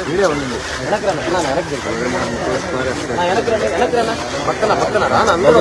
Video ఉంది పక్కన పక్కన రానా అందరూ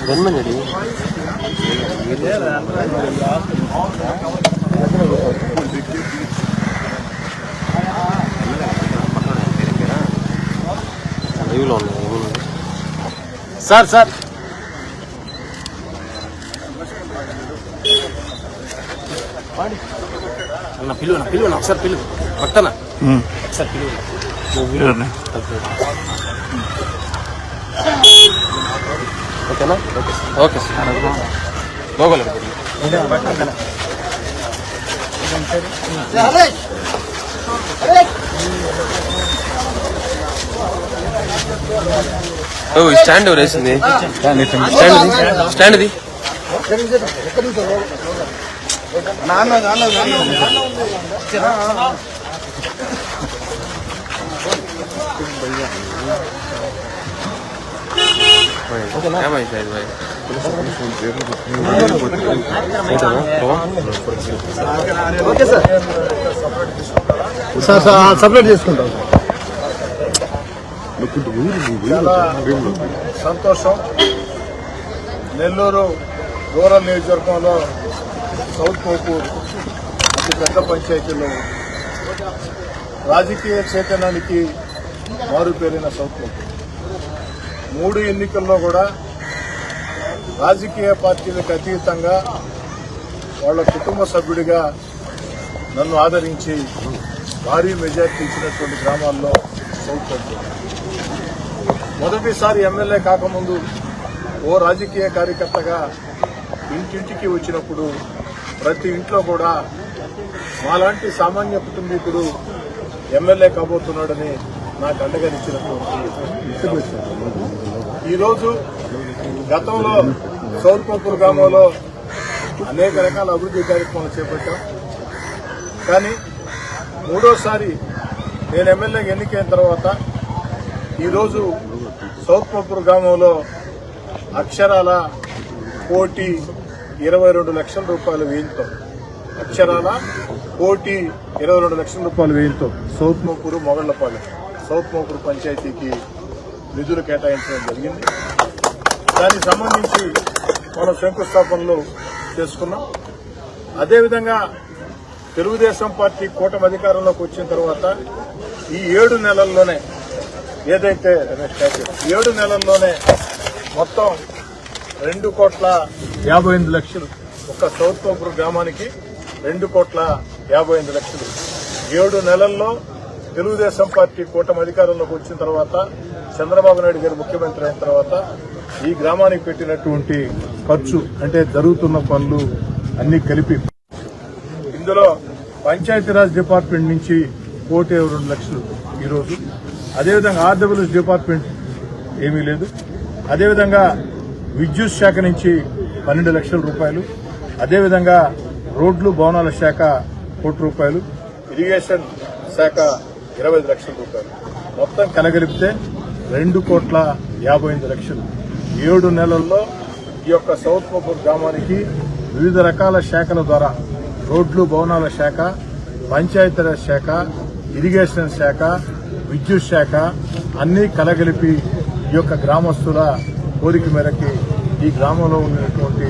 గన్మండి సార్ సార్ అన్న పిలువనా ఒకసారి పిలువు పక్కన ఒకసారి పిలువు ఓకేనా ఓకే సార్ లోగోలు స్టాండ్ ఎవరు వేసింది స్టాండ్ది సపరేట్ చేసుకుంటాం. చాలా సంతోషం. నెల్లూరు రూరల్ నియోజకవర్గంలో సౌత్ కోపూర్ అతి పెద్ద పంచాయతీలో రాజకీయ చైతన్యానికి మారుపేరిన సౌత్ కోపూర్ 3 ఎన్నికల్లో కూడా రాజకీయ పార్టీలకు అతీతంగా వాళ్ళ కుటుంబ సభ్యుడిగా నన్ను ఆదరించి భారీ మెజార్టీ ఇచ్చినటువంటి గ్రామాల్లో సౌత్ కోపూర్. మొదటిసారి ఎమ్మెల్యే కాకముందు ఓ రాజకీయ కార్యకర్తగా ఇంటింటికి వచ్చినప్పుడు ప్రతి ఇంట్లో కూడా మాలాంటి సామాన్య కుటుంబీకుడు ఎమ్మెల్యే కాబోతున్నాడని నాకు అండగా ఇచ్చినటువంటి ఈరోజు గతంలో సౌత్ కోపూర్ గ్రామంలో అనేక రకాల అభివృద్ధి కార్యక్రమాలు చేపట్టాం. కానీ 3వసారి నేను ఎమ్మెల్యేగా ఎన్నికైన తర్వాత ఈరోజు సౌత్ కోపూర్ గ్రామంలో అక్షరాల 1,22,00,000 వ్యయంతో అక్షరాల 1,22,00,000 వ్యయంతో సౌత్ మోపూరు మొగళ్లపాలెం సౌత్ మోపూరు పంచాయతీకి నిధులు కేటాయించడం జరిగింది. దానికి సంబంధించి మనం శంకుస్థాపనలు చేసుకున్నాం. అదేవిధంగా తెలుగుదేశం పార్టీ కూటమి అధికారంలోకి వచ్చిన తర్వాత ఈ 7 నెలల్లోనే ఏదైతే 7 నెలల్లోనే మొత్తం 2,58,00,000 ఒక్క సౌత్ కోపూర్ గ్రామానికి 2,58,00,000 7 నెలల్లో తెలుగుదేశం పార్టీ కూటమి అధికారంలోకి వచ్చిన తర్వాత చంద్రబాబు నాయుడు గారు ముఖ్యమంత్రి అయిన తర్వాత ఈ గ్రామానికి పెట్టినటువంటి ఖర్చు అంటే జరుగుతున్న పనులు అన్ని కలిపి ఇందులో పంచాయతీరాజ్ డిపార్ట్మెంట్ నుంచి 1,02,00,000 ఈరోజు. అదేవిధంగా ఆర్డబ్ల్యూఎస్ డిపార్ట్మెంట్ ఏమీ లేదు. అదేవిధంగా విద్యుత్ శాఖ నుంచి 12 లక్షల రూపాయలు, అదేవిధంగా రోడ్లు భవనాల శాఖ 1 కోటి రూపాయలు, ఇరిగేషన్ శాఖ 25 లక్షల రూపాయలు, మొత్తం కలగలిపితే 2,58,00,000. 7 నెలల్లో ఈ యొక్క సౌత్ కోపూర్ గ్రామానికి వివిధ రకాల శాఖల ద్వారా రోడ్లు భవనాల శాఖ, పంచాయతీరాజ్ శాఖ, ఇరిగేషన్ శాఖ, విద్యుత్ శాఖ అన్నీ కలగలిపి ఈ యొక్క గ్రామస్తుల కోరిక మేరకి ఈ గ్రామంలో ఉన్నటువంటి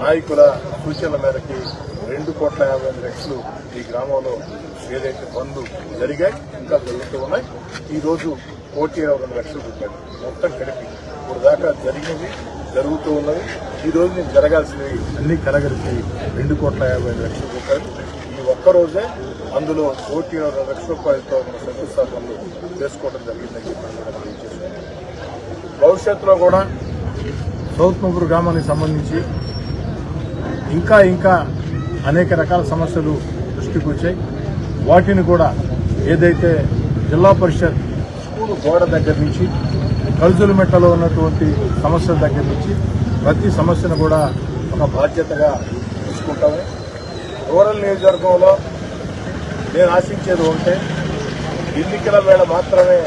నాయకుల సూచనల మేరకి 2,58,00,000 ఈ గ్రామంలో ఏదైతే పనులు జరిగాయి ఇంకా జరుగుతూ ఉన్నాయి. ఈరోజు 1,22,00,000 రూపాయలు మొత్తం కలిపి ఇప్పుడు దాకా జరిగినవి జరుగుతూ ఉన్నది. ఈ రోజు నేను జరగాల్సినవి అన్ని కలగలిపి 2,58,00,000 రూపాయలు ఈ ఒక్కరోజే అందులో 1,22,00,000 రూపాయలతో మన శంకుస్థాపనలు చేసుకోవడం జరిగిందని చెప్పి తెలియజేస్తున్నాను. భవిష్యత్తులో కూడా సౌత్ మోపూర్ గ్రామానికి సంబంధించి ఇంకా అనేక రకాల సమస్యలు దృష్టికి వచ్చాయి. వాటిని కూడా ఏదైతే జిల్లా పరిషత్ స్కూల్ గోడ దగ్గర నుంచి కల్జుల మెట్టలో ఉన్నటువంటి సమస్యల దగ్గర నుంచి ప్రతి సమస్యను కూడా ఒక బాధ్యతగా తీసుకుంటాము. రూరల్ నియోజకవర్గంలో నేను ఆశించేది ఉంటే ఎన్నికల వేళ మాత్రమే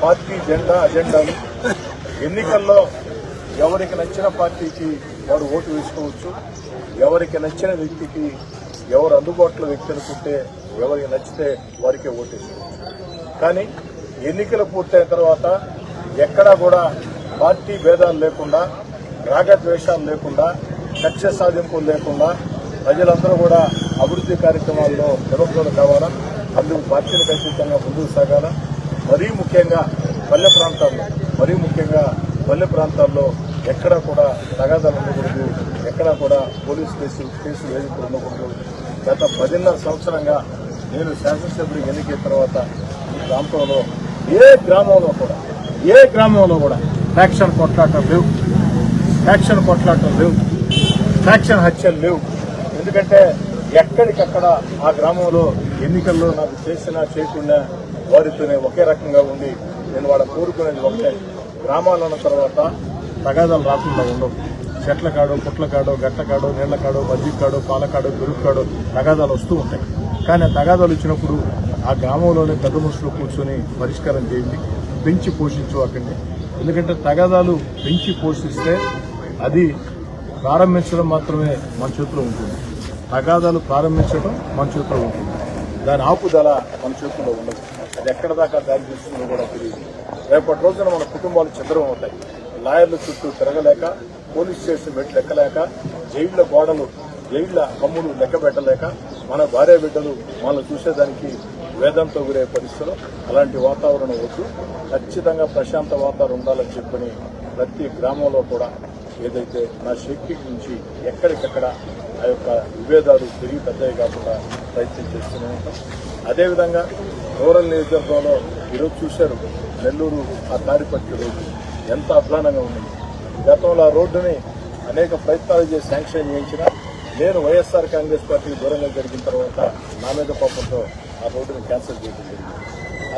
పార్టీ జెండా అజెండాలు ఎన్నికల్లో ఎవరికి నచ్చిన పార్టీకి వారు ఓటు వేసుకోవచ్చు. ఎవరికి నచ్చిన వ్యక్తికి ఎవరు అందుబాటులో వ్యక్తి అనుకుంటే ఎవరికి నచ్చితే వారికే ఓటు వేసుకోవచ్చు. కానీ ఎన్నికలు పూర్తయిన తర్వాత ఎక్కడా కూడా పార్టీ భేదాలు లేకుండా, రాగద్వేషాలు లేకుండా, కక్ష సాధింపులు లేకుండా ప్రజలందరూ కూడా అభివృద్ధి కార్యక్రమాల్లో నిమగ్నం కావాలా. అందుకు పార్టీలకు అతీతంగా ముందుకు సాగాల. మరీ ముఖ్యంగా పల్లె ప్రాంతాల్లో ఎక్కడా కూడా తగాదాలు ఉండకూడదు. ఎక్కడా కూడా పోలీస్ కేసు వేధింపులు ఉండకూడదు. గత 10.5 సంవత్సరంగా నేను శాసనసభ్యుడికి ఎన్నికైన తర్వాత ఈ ప్రాంతంలో ఏ గ్రామంలో కూడా ఫ్యాక్షన్ కొట్లాటలు లేవు, ఫ్యాక్షన్ హత్యలు లేవు. ఎందుకంటే ఎక్కడికక్కడ ఆ గ్రామంలో ఎన్నికల్లో నాకు చేసినా చేయకుండా వారితోనే ఒకే రకంగా ఉండి నేను వాళ్ళ కోరుకునేది ఒకటే, గ్రామాలు ఉన్న తర్వాత తగాదాలు రాకుండా ఉండవు. చెట్ల కాడో, పుట్ల కాడో, గట్ల కాడో, నీళ్ల కాడో, మజ్జిగ కాడో, పాల కాడో, పెరుగు కాడో తగాదాలు వస్తూ ఉంటాయి. కానీ ఆ తగాదాలు వచ్చినప్పుడు ఆ గ్రామంలోనే పెద్ద మనుషులు కూర్చొని పరిష్కారం చేయండి, పెంచి పోషించు అక్కడిని. ఎందుకంటే తగాదాలు పెంచి పోషిస్తే అది ప్రారంభించడం మాత్రమే మన చేతిలో ఉంటుంది. తగాదాలు ప్రారంభించడం మన చేతిలో ఉంటుంది, దాని ఆపుదల మన చేతిలో ఉండదు. అది ఎక్కడ దాకా దారి తీస్తుందో కూడా తెలియదు. రేపటి రోజున మన కుటుంబాలు ఛిద్రం అవుతాయి. లాయర్ల చుట్టూ తిరగలేక, పోలీస్ స్టేషన్ మెట్లు ఎక్కలేక, జైళ్ల కమ్ములు లెక్క పెట్టలేక, మన భార్య బిడ్డలు మనల్ని చూసేదానికి వేదంతో గురే పరిస్థితులు. అలాంటి వాతావరణం వద్దు. ఖచ్చితంగా ప్రశాంత వాతావరణం ఉండాలని చెప్పని ప్రతి గ్రామంలో కూడా ఏదైతే నా శక్తి నుంచి ఎక్కడికక్కడ ఆ యొక్క విభేదాలు పెరిగి పెద్దవి కాకుండా ప్రయత్నం చేస్తూనే ఉంటాం. అదేవిధంగా రూరల్ నియోజకవర్గంలో ఈరోజు చూశారు, నెల్లూరు ఆ తాడిపత్రి రోడ్డు ఎంత అధ్వానంగా ఉంది. గతంలో ఆ రోడ్డుని అనేక ప్రయత్నాలు చేసి శాంక్షన్ చేయించినా నేను వైఎస్ఆర్ కాంగ్రెస్ పార్టీకి దూరంగా జరిగిన తర్వాత నా మీద కోపంతో ఆ రోడ్డుని క్యాన్సిల్ చేయడం జరిగింది.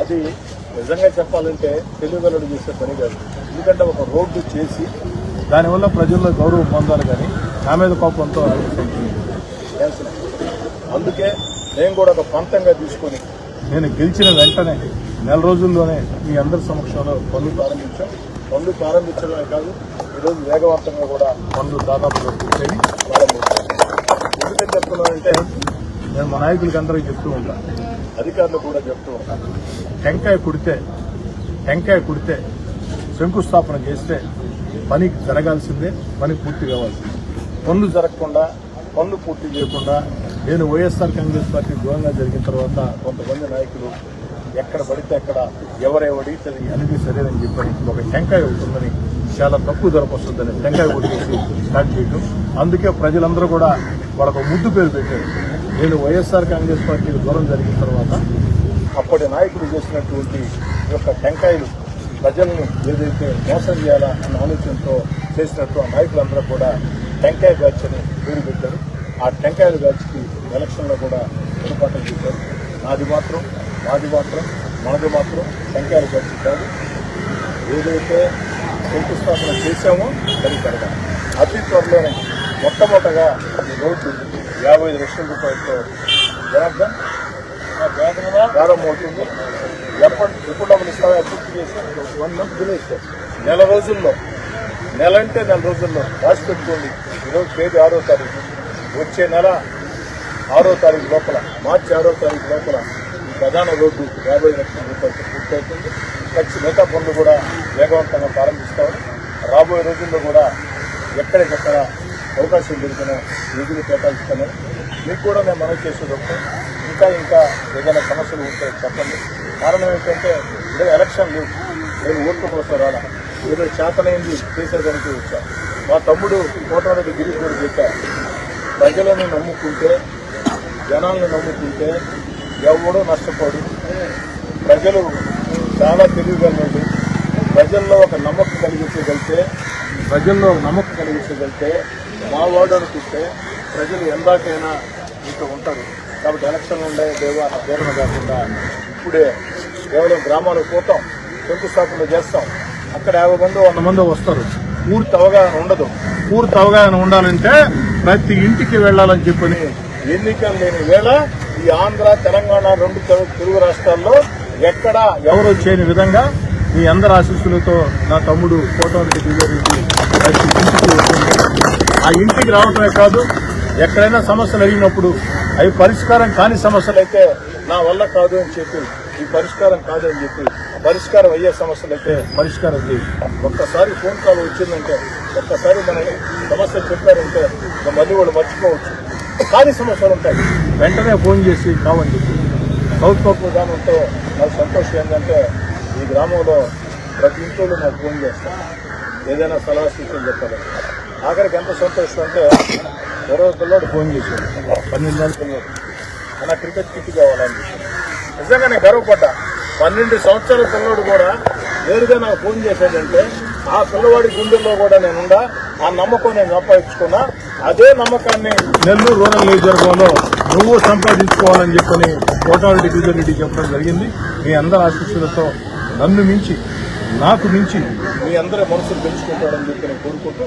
అది నిజంగా చెప్పాలంటే తెలుగుగలడు చేసే పని కాదు. ఎందుకంటే ఒక రోడ్డు చేసి దానివల్ల ప్రజల్లో గౌరవం పొందాలి, కానీ నా మీద కోపంతో క్యాన్సిల్. అందుకే నేను కూడా ఒక పంతంగా తీసుకొని నేను గెలిచిన వెంటనే 4 రోజుల్లోనే మీ అందరి సమక్షంలో పనులు ప్రారంభించాం. పనులు ప్రారంభించడమే కాదు, ఈరోజు వేగవంతంగా కూడా పనులు దాదాపుగా పూర్తయి ప్రారంభించాం. ఎందుకని చెప్తున్నానంటే నేను మా నాయకులకి అందరికీ చెప్తూ ఉంటాను, అధికారులు కూడా చెప్తూ ఉంటాను, టెంకాయ కుడితే శంకుస్థాపన చేస్తే పని జరగాల్సిందే, పని పూర్తి కావాల్సిందే. పనులు జరగకుండా, పనులు పూర్తి చేయకుండా నేను వైఎస్ఆర్ కాంగ్రెస్ పార్టీ దూరంగా జరిగిన తర్వాత కొంతమంది నాయకులు ఎక్కడ పడితే అక్కడ ఎవరెవడితే అనేది సరేనని చెప్పని ఒక టెంకాయ ఉంటుందని, చాలా తక్కువ ధరకు వస్తుందని టెంకాయ కొట్టేసి స్టార్ట్ చేయడం. అందుకే ప్రజలందరూ కూడా వాళ్ళకు ముద్దు పేరు పెట్టారు. నేను వైఎస్ఆర్ కాంగ్రెస్ పార్టీకి దూరం జరిగిన తర్వాత అప్పటి నాయకులు చేసినటువంటి ఈ యొక్క టెంకాయలు ప్రజల్ని ఏదైతే మోసం చేయాలా అన్న ఆలోచనతో చేసినట్టు ఆ నాయకులందరూ కూడా టెంకాయ బ్యాచ్ అని పేరు పెట్టారు. ఆ టెంకాయల బ్యాచ్కి ఎలక్షన్లో కూడా ఏర్పాట్లు చేశారు. మనది మాత్రం టెంకాయల బ్యాచ్ కాదు. ఏదైతే శంకుస్థాపన చేశామో దానికి జరగాలి. అతి త్వరలోనే మొట్టమొదటగా ఈ రోడ్డు 55 లక్షల రూపాయలతో జనార్దన్ ప్రారంభమవుతుంది. ఎప్పుడు డబ్బులు ఇస్తామో పూర్తి చేసి 1 మంత్ డిలే ఇస్తాం. నెల రోజుల్లో రాసి పెట్టుకోండి. ఈరోజు తేదీ 6వ తారీఖు, వచ్చే నెల 6వ తారీఖు లోపల, మార్చి 6వ తారీఖు లోపల ఈ ప్రధాన రోడ్డు 50 లక్షల రూపాయలతో పూర్తవుతుంది. మిగతా పనులు కూడా వేగవంతంగా ప్రారంభిస్తామని, రాబోయే రోజుల్లో కూడా ఎక్కడికెక్కడ అవకాశం దొరికిన నిధులు కేటాయిస్తామని మీకు కూడా నేను మనవి చేసేటప్పుడు ఇంకా ఏదైనా సమస్యలు ఉంటే చెప్పండి. కారణం ఏంటంటే ఏదో ఎలక్షన్ లేవు, నేను ఓట్ల కోసం రాలా, ఏదో చేతనైంది చేసేదానికి వచ్చా. మా తమ్ముడు కోటరెడ్డి గిరీష్ గారు చెప్పారు, ప్రజలను నమ్ముకుంటే, జనాలను నమ్ముకుంటే ఎవడో నష్టపోడు. ప్రజలు చాలా తెలివిగలరు. ప్రజల్లో ఒక నమ్మకం కలిగించగలిగితే మా వాడు అనుకుంటే ప్రజలు ఎందాకైనా మీతో ఉంటారు. కాబట్టి ఎలక్షన్లు ఉండే దేవా అన్న ప్రేరణ కాకుండా ఇప్పుడే కేవలం గ్రామాలకు పోతాం, శంకుస్థాపన చేస్తాం, అక్కడ 50 మంది 100 మంది వస్తారు. పూర్తి అవగాహన ఉండాలంటే ప్రతి ఇంటికి వెళ్లాలని చెప్పని ఎన్నికలు లేని వేళ ఈ ఆంధ్ర, తెలంగాణ 2 తెలుగు రాష్ట్రాల్లో ఎక్కడా ఎవరు చేయని విధంగా మీ అందరి ఆశీస్సులతో నా తమ్ముడు కోటమిరెడ్డి దివ్యారెడ్డి ఇంటికి వస్తుంది. ఆ ఇంటికి రావటమే కాదు, ఎక్కడైనా సమస్యలు అడిగినప్పుడు అవి పరిష్కారం కాని సమస్యలు అయితే నా వల్ల కాదు అని చెప్పి, ఈ పరిష్కారం కాదు అని చెప్పి, పరిష్కారం అయ్యే సమస్యలు అయితే పరిష్కారం చేయి. ఒక్కసారి ఫోన్ కాల్ వచ్చిందంటే, ఒక్కసారి మన సమస్య చెప్పారంటే మళ్ళీ వాళ్ళు మర్చిపోవచ్చు. కాని సమస్యలు ఉంటాయి, వెంటనే ఫోన్ చేసి కావని చెప్పి. సౌత్ కోప్ విధానంతో నాకు సంతోషం ఏంటంటే, ఈ గ్రామంలో ప్రతి ఇంట్లో నాకు ఫోన్ చేస్తాను, ఏదైనా సలహా సూచనలు చెప్పాలి. ఆఖరికి ఎంత సంతోషం అంటే, 20 పిల్లోడు ఫోన్ చేశాడు, 12 ఏళ్ళ పిల్లోడు, అలా క్రికెట్ కిట్ కావాలని. నిజంగా నేను గర్వపడ్డా. 12 సంవత్సరాల పిల్లోడు కూడా నేరుగా నాకు ఫోన్ చేశాడంటే, ఆ పిల్లవాడి గుండెల్లో కూడా నేనుండా, ఆ నమ్మకం నేను సంపాదించుకున్నా. అదే నమ్మకాన్ని నెల్లూరు రూరల్ నియోజకవర్గంలో నువ్వు సంపాదించుకోవాలని చెప్పని కోటమిరెడ్డి దివ్యారెడ్డి చెప్పడం జరిగింది. మీ అందరి ఆశీస్సులతో నన్ను మించి, నాకు మించి మీ అందరి మనసులు పెంచుకుంటాడని చెప్పి నేను కోరుకుంటూ